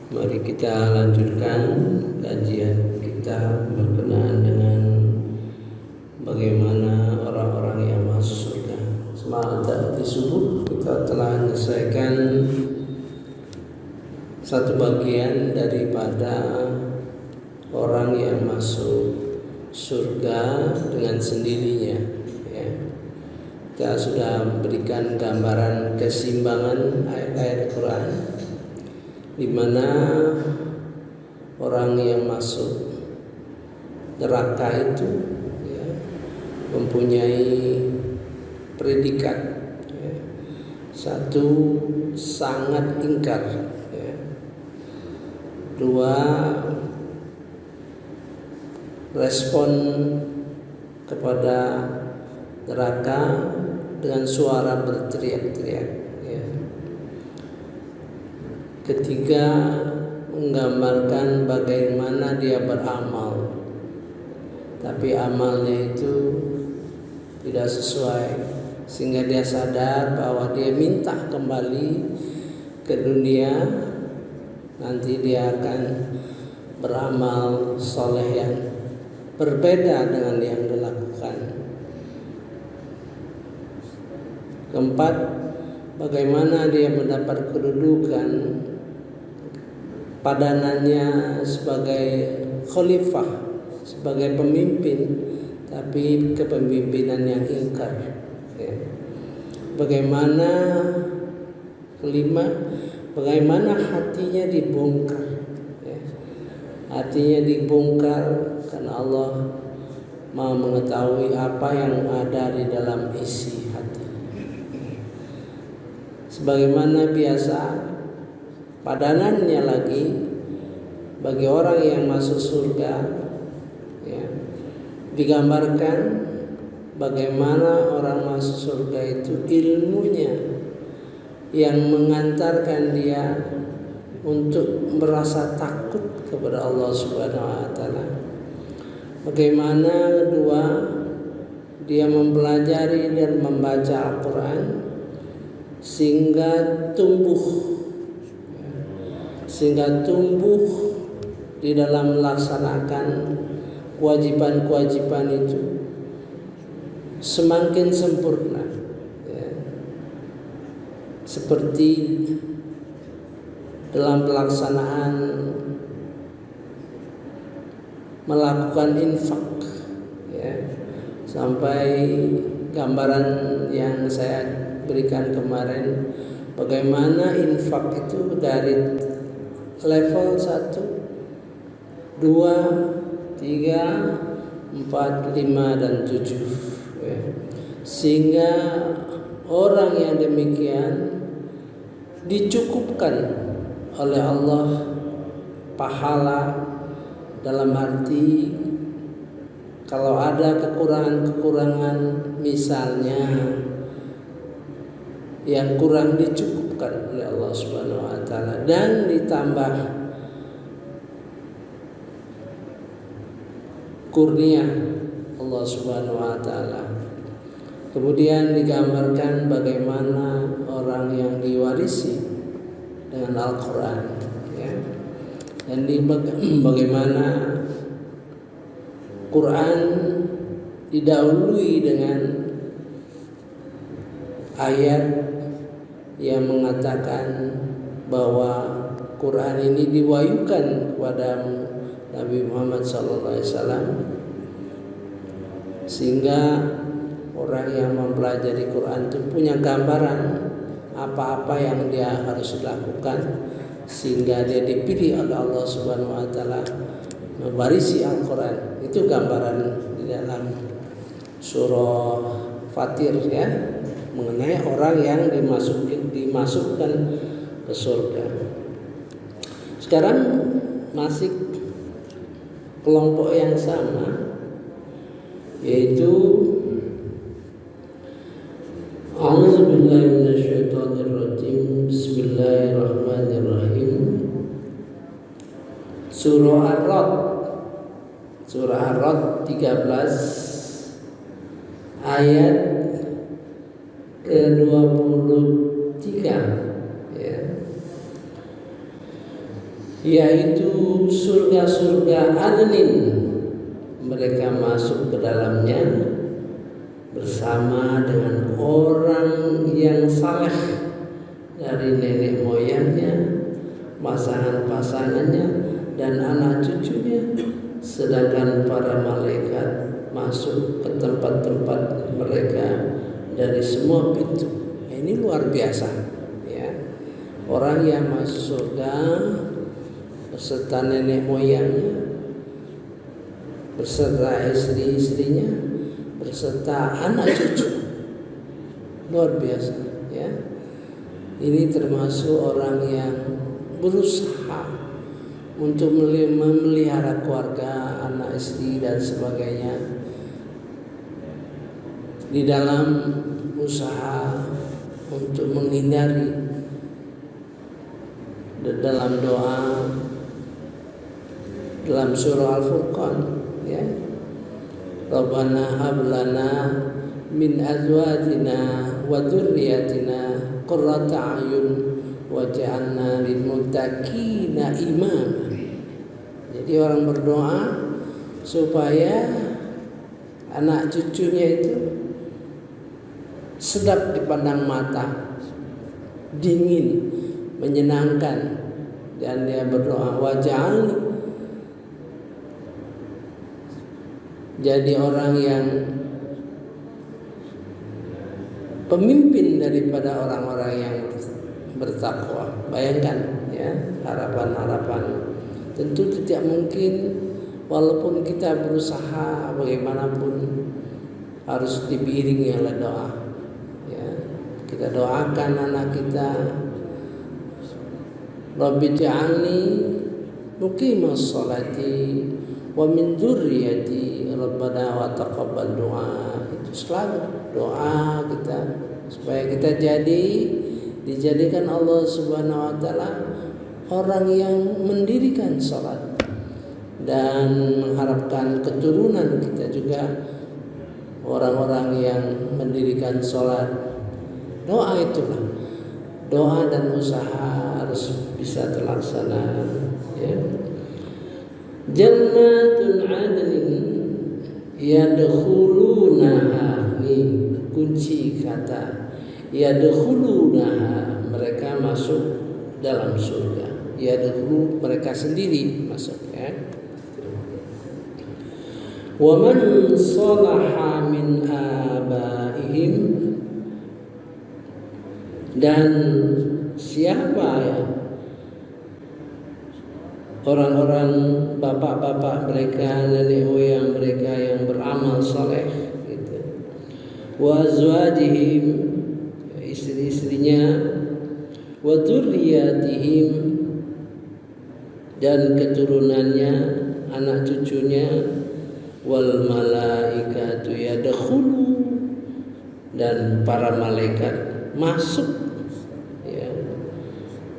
Mari kita lanjutkan kajian kita berkenaan dengan bagaimana orang-orang yang masuk surga. Semalam tadi subuh kita telah menyelesaikan satu bagian daripada orang yang masuk surga dengan sendirinya. Kita sudah memberikan gambaran keseimbangan ayat-ayat Quran, di mana orang yang masuk neraka itu mempunyai predikat. Satu, sangat ingkar. Dua, respon kepada neraka dengan suara berteriak-teriak. Ketiga, menggambarkan bagaimana dia beramal, tapi amalnya itu tidak sesuai, sehingga dia sadar bahwa dia minta kembali ke dunia. Nanti dia akan beramal soleh yang berbeda dengan yang dilakukan. Keempat, bagaimana dia mendapat kedudukan padanannya sebagai khalifah, sebagai pemimpin, tapi kepemimpinan yang ingkar. Bagaimana kelima, bagaimana hatinya dibongkar. Hatinya dibongkar karena Allah Maha mengetahui apa yang ada di dalam isi hati. Sebagaimana biasa, padanannya lagi bagi orang yang masuk surga, digambarkan bagaimana orang masuk surga itu ilmunya yang mengantarkan dia untuk merasa takut kepada Allah Subhanahu wa taala. Bagaimana dua, dia mempelajari dan membaca Al-Quran sehingga tumbuh di dalam melaksanakan kewajiban-kewajiban itu semakin sempurna, seperti dalam pelaksanaan melakukan infak, sampai gambaran yang saya berikan kemarin, bagaimana infak itu dari level 1, 2, 3, 4, 5, dan 7, sehingga orang yang demikian dicukupkan oleh Allah pahala, dalam arti kalau ada kekurangan-kekurangan, misalnya yang kurang dicukupkan oleh Allah Subhanahu wa taala, dan ditambah kurnia Allah Subhanahu wa taala. Kemudian digambarkan bagaimana orang yang diwarisi dengan Al-Quran, dan bagaimana Quran didahului dengan ayat yang mengatakan bahwa Quran ini diwahyukan kepada Nabi Muhammad SAW, sehingga orang yang mempelajari Quran itu punya gambaran apa-apa yang dia harus lakukan, sehingga dia dipilih oleh Allah Subhanahu wa taala mewarisi Al-Quran. Itu gambaran di dalam surah Fatir, mengenai orang yang dimasukkan ke surga. Sekarang masih kelompok yang sama, yaitu A'udzubillahi minasyaitonirrajim. Bismillahirrahmanirrahim. Surah Ar-Ra'd 13 ayat ke-23, yaitu surga-surga adnin. Mereka masuk ke dalamnya bersama dengan orang yang saleh dari nenek moyangnya, pasangan-pasangannya, dan anak cucunya. Sedangkan para malaikat masuk ke tempat-tempat mereka dari semua pintu. Ini luar biasa, ya. Orang yang masuk surga beserta nenek moyangnya, beserta istri-istrinya, beserta anak cucu. Luar biasa, ya. Ini termasuk orang yang berusaha untuk memelihara keluarga, anak istri dan sebagainya, di dalam usaha untuk menghindari dalam doa dalam surah Al-Furqan, ya. Rabbana hab lana min azwajina wa dzurriyyatina qurrata a'yun waj'alna lil muttaqina imama. Jadi orang berdoa supaya anak cucunya itu sedap dipandang mata, dingin, menyenangkan, dan dia berdoa waj'alni, jadi orang yang pemimpin daripada orang-orang yang bertakwa. Bayangkan, ya, harapan-harapan. Tentu tidak mungkin, walaupun kita berusaha bagaimanapun harus diiringi oleh doa, ya. Kita doakan anak kita, Rabbi ja'alni muqimas sholati wa min dzurriyyati rabbana wa taqabbal du'a. Itu selalu doa kita supaya kita dijadikan Allah Subhanahu wa taala orang yang mendirikan salat, dan mengharapkan keturunan kita juga orang-orang yang mendirikan salat. Doa itulah, doa dan usaha harus bisa terlaksana, ya. Jannatul adnin yadkhulunaha, ini kunci kata yadkhulunaha, mereka masuk dalam surga. Yadkhulu, mereka sendiri masuk, ya. Wa man salaha min abaihim, dan siapa, ya, orang-orang bapak-bapak mereka, nenek moyang mereka yang beramal saleh, gitu. Wa azwajihim, istri-istrinya, wa dzurriyyatihim, dan keturunannya, anak cucunya, wal malaikatu yadkhulu, dan para malaikat masuk, ya,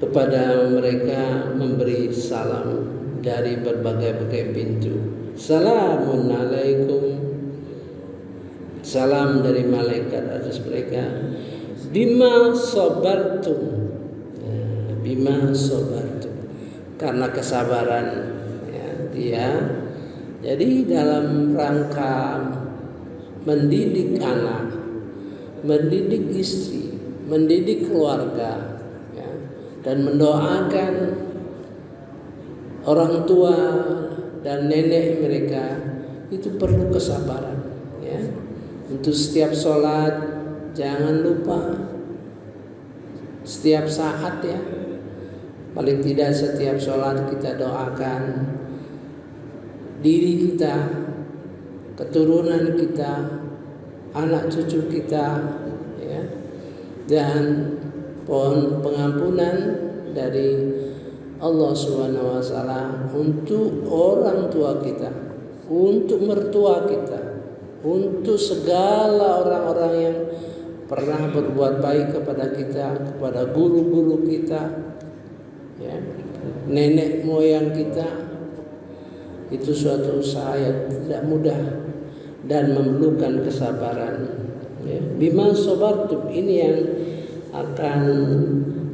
kepada mereka, memberi salam dari berbagai-bagai pintu. Salamun alaikum, salam dari malaikat atas mereka. Bima sabartum, bima sabartum, karena kesabaran, ya, dia. Jadi dalam rangka mendidik anak, mendidik istri, mendidik keluarga, ya, dan mendoakan orang tua dan nenek mereka, itu perlu kesabaran, ya. Untuk setiap sholat jangan lupa, setiap saat, ya, paling tidak setiap sholat kita doakan diri kita, keturunan kita, anak cucu kita, ya, dan pohon pengampunan dari Allah Subhanahu wa taala untuk orang tua kita, untuk mertua kita, untuk segala orang-orang yang pernah berbuat baik kepada kita, kepada guru-guru kita, ya, nenek moyang kita. Itu suatu usaha yang tidak mudah dan memerlukan kesabaran, ya. Bima sabartum, ini yang akan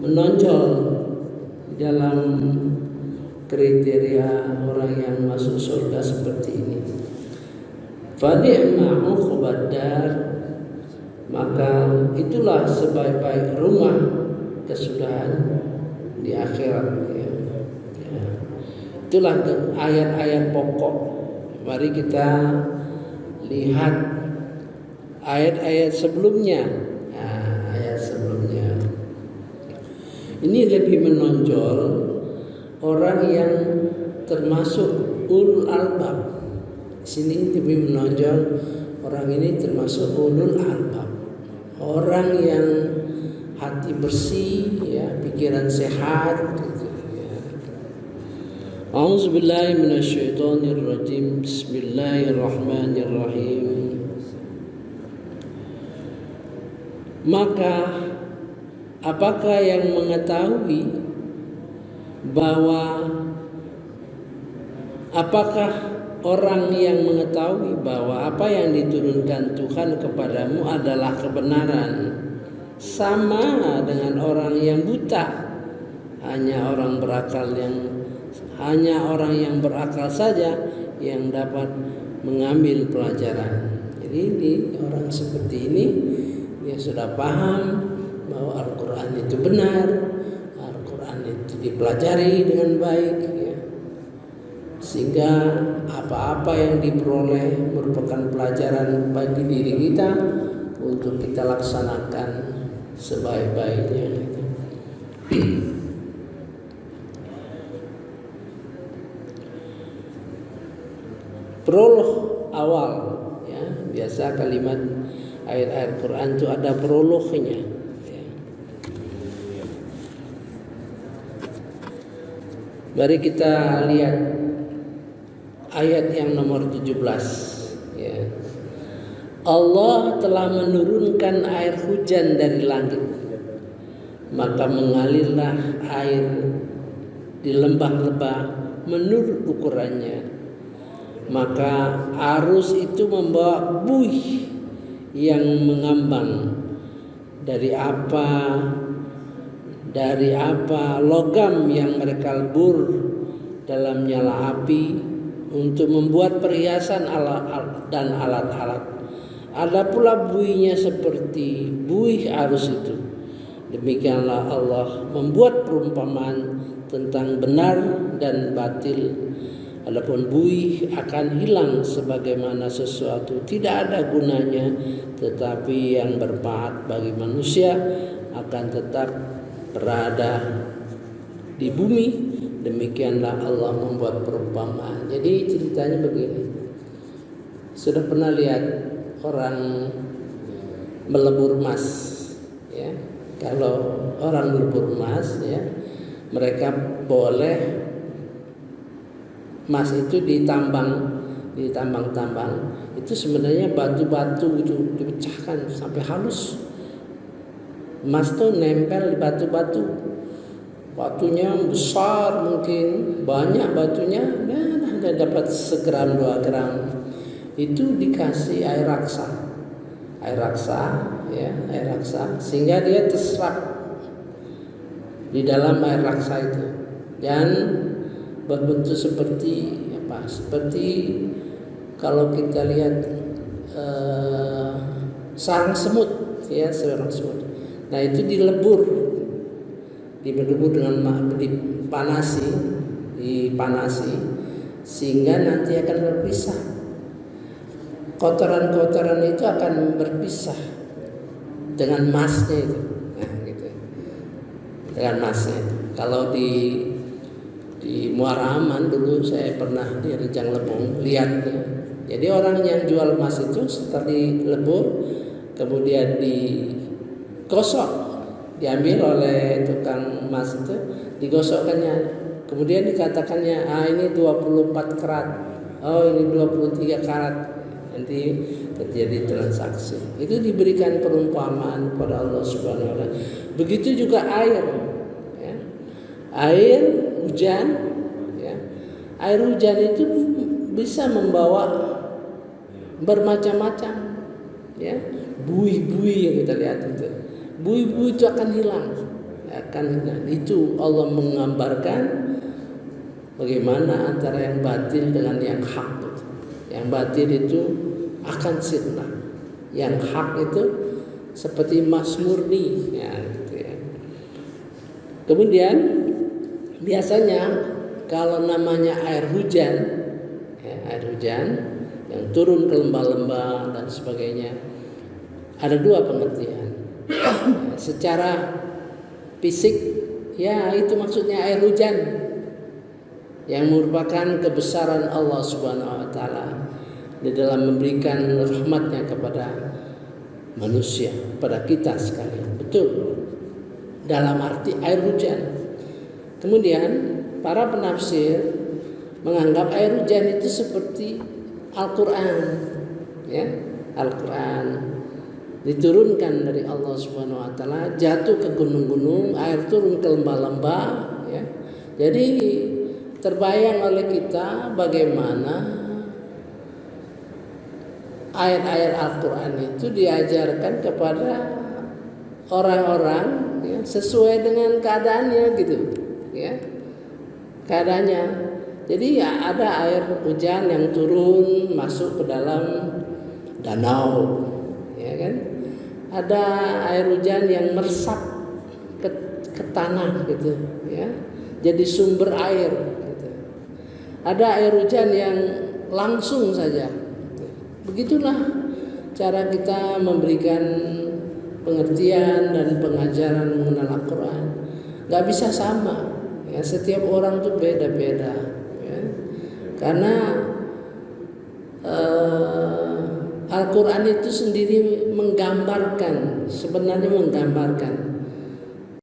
menonjol dalam kriteria orang yang masuk surga seperti ini. Fa ni'ma uqbad dar, maka itulah sebaik-baik rumah kesudahan di akhirat. Ya. Itulah ayat-ayat pokok. Mari kita lihat ayat-ayat sebelumnya. Nah, ayat sebelumnya ini lebih menonjol orang yang termasuk ulul albab. Sini lebih menonjol orang ini termasuk ulul albab, orang yang hati bersih, ya, pikiran sehat. Gitu, ya. A'udzubillahi minasyaitonirrajim. Bismillahirrahmanirrahim. Maka apakah yang mengetahui bahwa orang yang mengetahui bahwa apa yang diturunkan Tuhan kepadamu adalah kebenaran sama dengan orang yang buta? Hanya orang yang berakal saja yang dapat mengambil pelajaran. Jadi orang seperti ini dia sudah paham bahwa Al-Quran itu benar, Al-Quran itu dipelajari dengan baik, ya. Sehingga apa-apa yang diperoleh merupakan pelajaran bagi diri kita untuk kita laksanakan sebaik-baiknya. Prolog awal, ya, biasa kalimat ayat-ayat Quran itu ada prolognya. Ya. Mari kita lihat ayat yang nomor 17. Ya. Allah telah menurunkan air hujan dari langit, maka mengalirlah air di lembah-lembah menurut ukurannya. Maka arus itu membawa buih yang mengambang dari logam yang mereka lebur dalam nyala api untuk membuat perhiasan dan alat-alat. Ada pula buihnya seperti buih arus itu. Demikianlah Allah membuat perumpamaan tentang benar dan batil. Adapun buih akan hilang sebagaimana sesuatu tidak ada gunanya, tetapi yang bermanfaat bagi manusia akan tetap berada di bumi. Demikianlah Allah membuat perumpamaan. Jadi ceritanya begini. Sudah pernah lihat orang melebur emas, ya? Kalau orang melebur emas, ya, mereka boleh emas itu ditambang itu sebenarnya batu-batu itu dipecahkan sampai halus. Emas tuh nempel di batu-batu, batunya besar, mungkin banyak batunya, dan dapat segram 2 gram. Itu dikasih air raksa, ya, air raksa, sehingga dia terserap di dalam air raksa itu dan berbentuk seperti apa? Seperti kalau kita lihat sarang semut, ya, sarang semut. Nah, itu dilebur dengan dipanasi sehingga nanti akan berpisah. Kotoran-kotoran itu akan berpisah dengan emasnya itu. Nah, gitu. Dengan emasnya. Kalau di Muara Aman dulu saya pernah di Rejang Lebong lihatnya. Jadi orang yang jual emas itu setelah dilebur kemudian digosok, diambil oleh tukang emas itu, digosokkannya, kemudian dikatakannya ini 24 karat, ini 23 karat, nanti terjadi transaksi. Itu diberikan perumpamaan kepada Allah Subhanahu wa Ta'ala. Begitu juga air, ya. Air hujan, ya. Air hujan itu bisa membawa bermacam-macam, ya. Buih-buih yang kita lihat itu, buih-buih itu akan hilang, akan hilang. Itu Allah menggambarkan bagaimana antara yang batil dengan yang hak. Yang batil itu akan sirna, yang hak itu seperti emas murni, ya, gitu ya. Kemudian biasanya kalau namanya air hujan, ya, air hujan yang turun ke lembah-lembah dan sebagainya, ada dua pengertian. Ya, secara fisik, ya itu maksudnya air hujan yang merupakan kebesaran Allah Subhanahu wa taala di dalam memberikan rahmatnya kepada manusia, pada kita sekalian. Betul, dalam arti air hujan. Kemudian para penafsir menganggap air hujan itu seperti Al-Quran, ya, Al-Quran diturunkan dari Allah Subhanahu wa taala, jatuh ke gunung-gunung, air turun ke lembah-lembah, ya. Jadi terbayang oleh kita bagaimana ayat-ayat Al-Quran itu diajarkan kepada orang-orang, ya, sesuai dengan keadaannya gitu, ya, keadaannya. Jadi ya ada air hujan yang turun masuk ke dalam danau, ya kan? Ada air hujan yang meresap ke tanah gitu, ya, jadi sumber air. Ada air hujan yang langsung saja. Begitulah cara kita memberikan pengertian dan pengajaran mengenal Al-Quran. Gak bisa sama, ya, setiap orang tuh beda-beda, ya. Karena Al-Quran itu sendiri menggambarkan, sebenarnya menggambarkan